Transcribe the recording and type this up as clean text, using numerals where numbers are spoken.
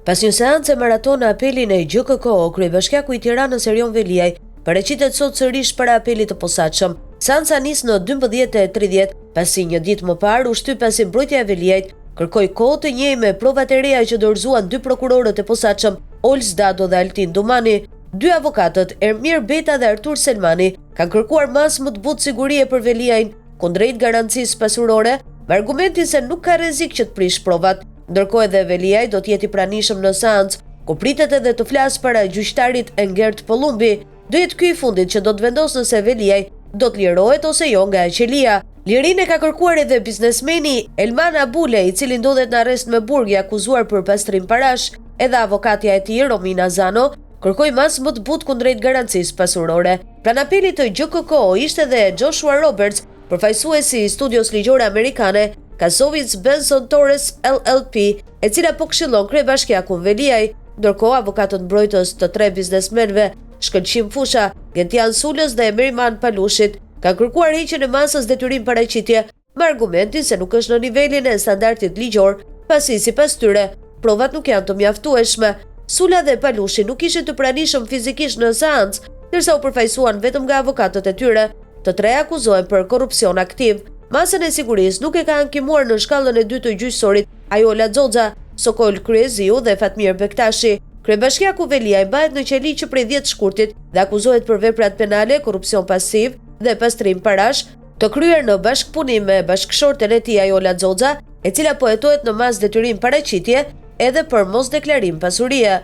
Pas një seancë maraton në apelin e GKK, kryebashkiaku i Tiranës Erjon Veliaj paraqitet sot sërish para apelit të posaçëm. Seanca nis në 12:30, pasi një ditë më parë u shtyp pasi mbrojtja e Veliajt kërkoi kohë të njëjtë me provat e reja që dorëzuan dy prokurorët e posaçëm, Ols Dado dhe Altin Dumani. Dy avokatët, Ermir Beta dhe Artur Selmani, kanë kërkuar mas më të butë sigurie për Veliajin kundrejt garancisë pasurore, me argumentin se nuk ka rrezik që të prish provat. Ndërkohë edhe Veliaj do të jetë i pranishëm në seancë, ku pritet edhe të flasë para gjyqtarit Engert Pollumbi. Do jetë ky i fundit që do të vendosë nëse Veliaj do të lirohet ose jo nga qelia. Lirinë e ka kërkuar edhe biznesmeni Elman Abule, i cili ndodhet në arrest me burg i akuzuar për pastrim parash. Edhe avokatja e tij, Romina Zano, kërkoi mas më të butë kundrejt garancisë pasurore. Pranë apelit të GKK ishte edhe Joshua Roberts, përfaqësuesi i studios ligjore amerikane Kasovitz Benson Torres LLP, e cila po këshillon kryebashkiakun Veliaj. Ndërkohë, avokatët mbrojtës të tre biznesmenëve, Shkëlqim Fusha, Gentian Sulës dhe Emiriman Palushit, ka kërkuar heqjen e masës detyrim paraqitje, me argumentin se nuk është në nivelin e standardit ligjor, pasi sipas tyre provat nuk janë të mjaftueshme. Sula dhe Palushi nuk ishin të pranishëm fizikisht në seancë, ndërsa u përfaqësuan vetëm nga avokatët e tyre. Të tre akuzohen për korrupsion aktiv. Masën e sigurisë nuk e ka ankimuar në shkallën e dytë të gjyqësorit Ajola Xoxa, Sokol Kryeziu dhe Fatmir Bektashi. Kryebashkiaku Veliaj mbahet në qeli që prej 10 shkurtit dhe akuzohet për veprat penale, korrupsion pasiv dhe pastrim parash, të kryer në bashkëpunim me bashkëshorten e tij Ajola Xoxa, e cila po hetohet në mas detyrim paraqitje edhe për mosdeklarim pasurie.